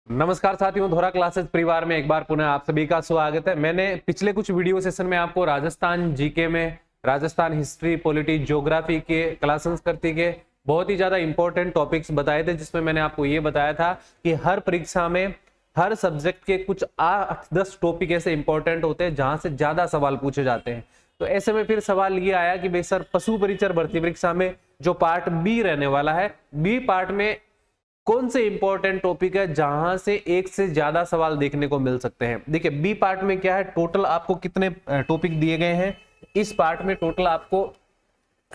नमस्कार साथियों, धोरा क्लासेस परिवार में एक बार पुनः आप सभी का स्वागत है। मैंने पिछले कुछ वीडियो सेशन में आपको राजस्थान जीके में राजस्थान हिस्ट्री, पॉलिटी, ज्योग्राफी के क्लास संस्कृति के बहुत ही ज्यादा इंपॉर्टेंट टॉपिक्स बताए थे, जिसमें मैंने आपको ये बताया था कि हर परीक्षा में हर सब्जेक्ट के कुछ 8-10 टॉपिक ऐसे इंपॉर्टेंट होते हैं जहां से ज्यादा सवाल पूछे जाते हैं। तो ऐसे में फिर सवाल ये आया कि भाई सर, पशु परिचर भर्ती परीक्षा में जो पार्ट बी रहने वाला है, बी पार्ट में कौन से इंपॉर्टेंट टॉपिक है जहां से एक से ज्यादा सवाल देखने को मिल सकते हैं। देखिए, बी पार्ट में क्या है, टोटल आपको कितने टॉपिक दिए गए हैं। इस पार्ट में टोटल आपको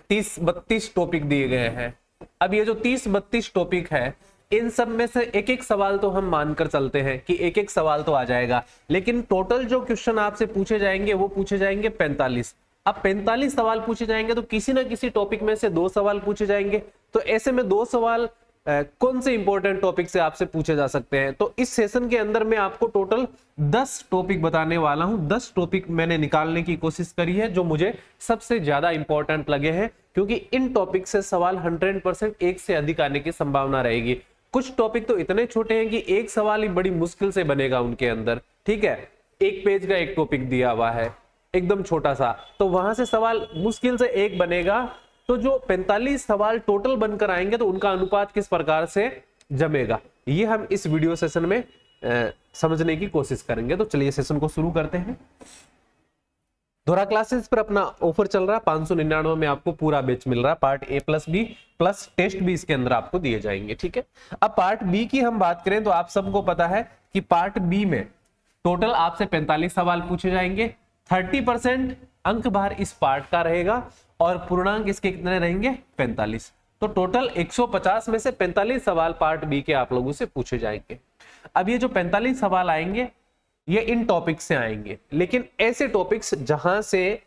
30-32 टॉपिक दिए गए हैं। अब ये जो 30-32 टॉपिक है, इन सब में से एक एक सवाल तो हम मानकर चलते हैं कि एक एक सवाल तो आ जाएगा, लेकिन टोटल जो क्वेश्चन आपसे पूछे जाएंगे वो पूछे जाएंगे 45। अब 45 सवाल पूछे जाएंगे तो किसी ना किसी टॉपिक में से 2 सवाल पूछे जाएंगे। तो ऐसे में 2 सवाल कौन से इंपॉर्टेंट टॉपिक से आपसे पूछे जा सकते हैं। तो इस सेशन के अंदर मैं आपको टोटल 10 टॉपिक बताने वाला हूं। 10 टॉपिक मैंने निकालने की कोशिश करी है जो मुझे सबसे ज्यादा इंपॉर्टेंट लगे हैं, क्योंकि इन टॉपिक से सवाल 100% एक से अधिक आने की संभावना रहेगी। कुछ टॉपिक तो इतने छोटे हैं कि एक सवाल ही बड़ी मुश्किल से बनेगा उनके अंदर। ठीक है, 1 पेज का एक टॉपिक दिया हुआ है, एकदम छोटा सा, तो वहां से सवाल मुश्किल से एक बनेगा। तो जो 45 सवाल टोटल बनकर आएंगे तो उनका अनुपात किस प्रकार से जमेगा, ये हम इस वीडियो सेशन में समझने की कोशिश करेंगे। तो चलिए सेशन को शुरू करते हैं। धोरा क्लासेस पर अपना ऑफर चल रहा है, 599 में आपको पूरा बैच मिल रहा है। Part A plus B plus test भी इसके अंदर आपको दिए जाएंगे। ठीक है, अब पार्ट बी की हम बात करें तो आप सबको पता है कि पार्ट बी में टोटल आपसे 45 सवाल पूछे जाएंगे। 30% अंक भार इस पार्ट का रहेगा और पूर्णांक इसके कितने रहेंगे, 45। तो टोटल 150 में से 45 सवाल पार्ट बी के आप लोगों से पूछे जाएंगे। अब ये जो 45 सवाल आएंगे ये इन टॉपिक से आएंगे, लेकिन ऐसे टॉपिक्स जहां से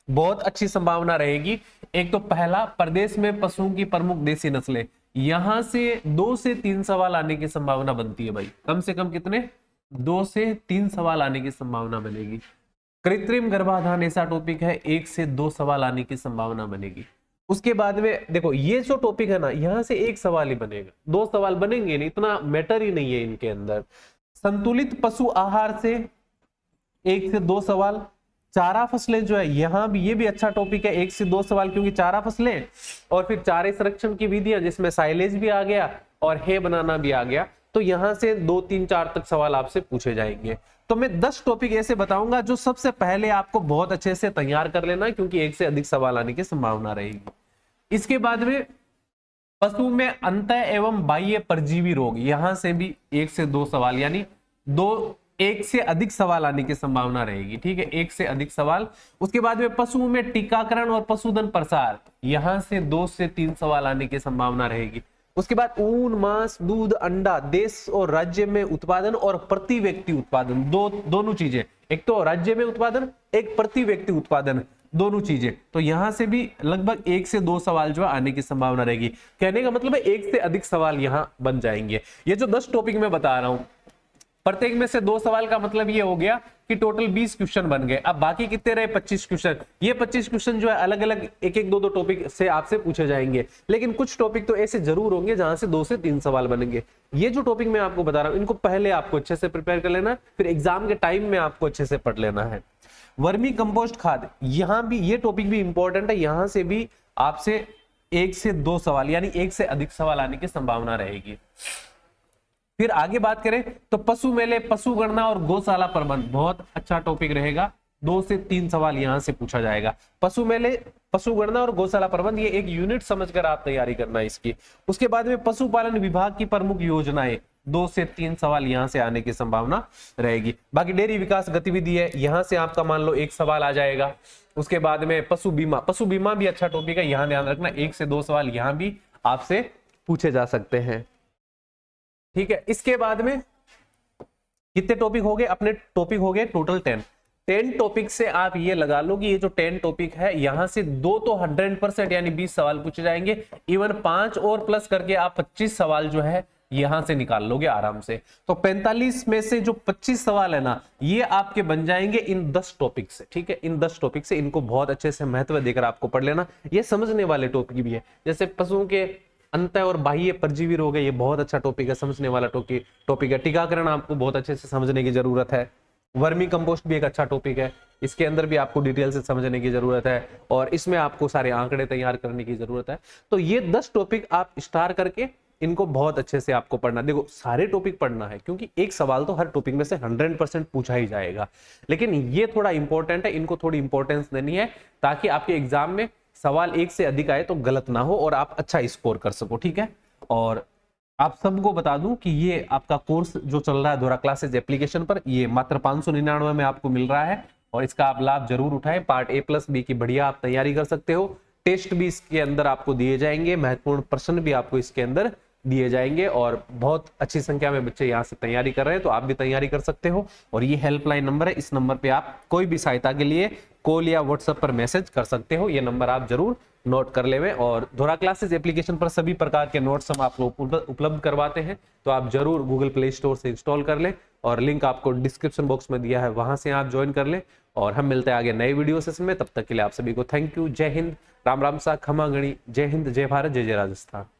बहुत अच्छी संभावना रहेगी। एक तो पहला, प्रदेश में पशुओं की प्रमुख देसी नस्लें, यहां से 2 से 3 सवाल आने की संभावना बनती है भाई। कम से कम कितने, 2 से 3 सवाल आने की संभावना बनेगी। कृत्रिम गर्भाधान ऐसा टॉपिक है, 1 से 2 सवाल आने की संभावना बनेगी। उसके बाद में देखो, ये जो टॉपिक है ना, यहां से 1 सवाल ही बनेगा, 2 सवाल बनेंगे नहीं, इतना मैटर ही नहीं है इनके अंदर। संतुलित पशु आहार से 1 से 2 सवाल। चारा फसलें जो है, यहां भी ये भी अच्छा टॉपिक है, 1 से 2 सवाल, क्योंकि चारा फसलें और फिर चारे संरक्षण की विधियां, जिसमें साइलेज भी आ गया और हे बनाना भी आ गया। तो यहां से 2, 3, 4 तक सवाल आपसे पूछे जाएंगे। तो मैं 10 टॉपिक ऐसे बताऊंगा जो सबसे पहले आपको बहुत अच्छे से तैयार कर लेना है, क्योंकि 1 से अधिक सवाल आने की संभावना रहेगी। इसके बाद में पशु में अंतः एवं बाह्य परजीवी रोग, यहां से भी 1 से 2 सवाल, यानी 1 से अधिक सवाल आने की संभावना रहेगी। ठीक है, 1 से अधिक सवाल। उसके बाद में पशुओं में टीकाकरण और पशुधन प्रसार, यहां से 2 से 3 सवाल आने की संभावना रहेगी। उसके बाद ऊन, मांस, दूध, अंडा, देश और राज्य में उत्पादन और प्रति व्यक्ति उत्पादन, दोनों चीजें, एक तो राज्य में उत्पादन, एक प्रति व्यक्ति उत्पादन, दोनों चीजें। तो यहां से भी लगभग 1 से 2 सवाल जो आने की संभावना रहेगी। कहने का मतलब है 1 से अधिक सवाल यहां बन जाएंगे। ये जो 10 टॉपिक मैं बता रहा हूं, प्रत्येक में से 2 सवाल का मतलब ये हो गया कि टोटल 20 क्वेश्चन बन गए। अब बाकी कितने रहे, 25 क्वेश्चन। ये 25 क्वेश्चन जो है अलग अलग 1-1, 2-2 टॉपिक से आपसे पूछे जाएंगे, लेकिन कुछ टॉपिक तो ऐसे जरूर होंगे जहां से 2 से 3 सवाल बनेंगे। ये जो टॉपिक मैं आपको बता रहा हूं, इनको पहले आपको अच्छे से प्रिपेयर कर लेना, फिर एग्जाम के टाइम में आपको अच्छे से पढ़ लेना है। वर्मी कंपोस्ट खाद, यहां भी ये टॉपिक भी इंपॉर्टेंट है, यहां से भी आपसे 1 से 2 सवाल, यानी 1 से अधिक सवाल आने की संभावना रहेगी। फिर आगे बात करें तो पशु मेले, पशु गणना और गौशाला प्रबंध, बहुत अच्छा टॉपिक रहेगा। 2 से 3 सवाल यहां से पूछा जाएगा। पशु मेले, पशु गणना और गौशाला प्रबंध, ये एक यूनिट समझकर आप तैयारी करना इसकी। उसके बाद में पशुपालन विभाग की प्रमुख योजनाएं, 2 से 3 सवाल यहां से आने की संभावना रहेगी। बाकी डेयरी विकास गतिविधि है, यहां से आपका मान लो 1 सवाल आ जाएगा। उसके बाद में पशु बीमा, पशु बीमा भी अच्छा टॉपिक है, यहां ध्यान रखना 1 से 2 सवाल यहां भी आपसे पूछे जा सकते हैं। ठीक है, इसके बाद में कितने टॉपिक हो गए, अपने टॉपिक हो गए टोटल 10 टॉपिक से आप ये लगा लो कि ये जो 10 टॉपिक है, यहां से 2 तो 100% यानी 20 सवाल पूछे जाएंगे। इवन 5 और प्लस करके आप 25 सवाल जो है यहां से निकाल लोगे आराम से। तो 45 में से जो 25 सवाल है ना, ये आपके बन जाएंगे इन 10 टॉपिक से। ठीक है, इन 10 टॉपिक से इनको बहुत अच्छे से महत्व देकर आपको पढ़ लेना। ये समझने वाले टॉपिक भी है, जैसे पशुओं के अंत और बाह्य परजीवी रोग है, ये बहुत अच्छा टॉपिक है, समझने वाला टॉपिक है। टीकाकरण आपको बहुत अच्छे से समझने की जरूरत है। वर्मी कंपोस्ट भी एक अच्छा टॉपिक है, इसके अंदर भी आपको डिटेल से समझने की जरूरत है और इसमें आपको सारे आंकड़े तैयार करने की जरूरत है। तो ये 10 टॉपिक आप स्टार करके इनको बहुत अच्छे से आपको पढ़ना। देखो सारे टॉपिक पढ़ना है क्योंकि एक सवाल तो हर टॉपिक में से 100% पूछा ही जाएगा, लेकिन ये थोड़ा इंपॉर्टेंट है, इनको थोड़ी इंपॉर्टेंस देनी है ताकि आपके एग्जाम में सवाल एक से अधिक आए तो गलत ना हो और आप अच्छा स्कोर कर सको, ठीक है। और आप सबको बता दूं कि ये आपका कोर्स जो चल रहा है दोहरा क्लासेज एप्लीकेशन पर, ये मात्र 599 में आपको मिल रहा है और इसका आप लाभ जरूर उठाएं। पार्ट A+B की बढ़िया आप तैयारी कर सकते हो, टेस्ट भी इसके अंदर आपको दिए जाएंगे, महत्वपूर्ण प्रश्न भी आपको इसके अंदर दिए जाएंगे और बहुत अच्छी संख्या में बच्चे यहाँ से तैयारी कर रहे हैं, तो आप भी तैयारी कर सकते हो। और ये हेल्पलाइन नंबर है, इस नंबर पे आप कोई भी सहायता के लिए कॉल या व्हाट्सएप पर मैसेज कर सकते हो, ये नंबर आप जरूर नोट कर लेवे। और दोहरा क्लासेस एप्लीकेशन पर सभी प्रकार के नोट्स हम आपको उपलब्ध करवाते हैं, तो आप जरूर गूगल प्ले स्टोर से इंस्टॉल कर ले और लिंक आपको डिस्क्रिप्शन बॉक्स में दिया है, वहां से आप ज्वाइन कर ले। और हम मिलते हैं आगे नए वीडियो सेशन में, तब तक के लिए आप सभी को थैंक यू, जय हिंद, राम राम सा, खमा गणी, जय हिंद, जय भारत, जय जय राजस्थान।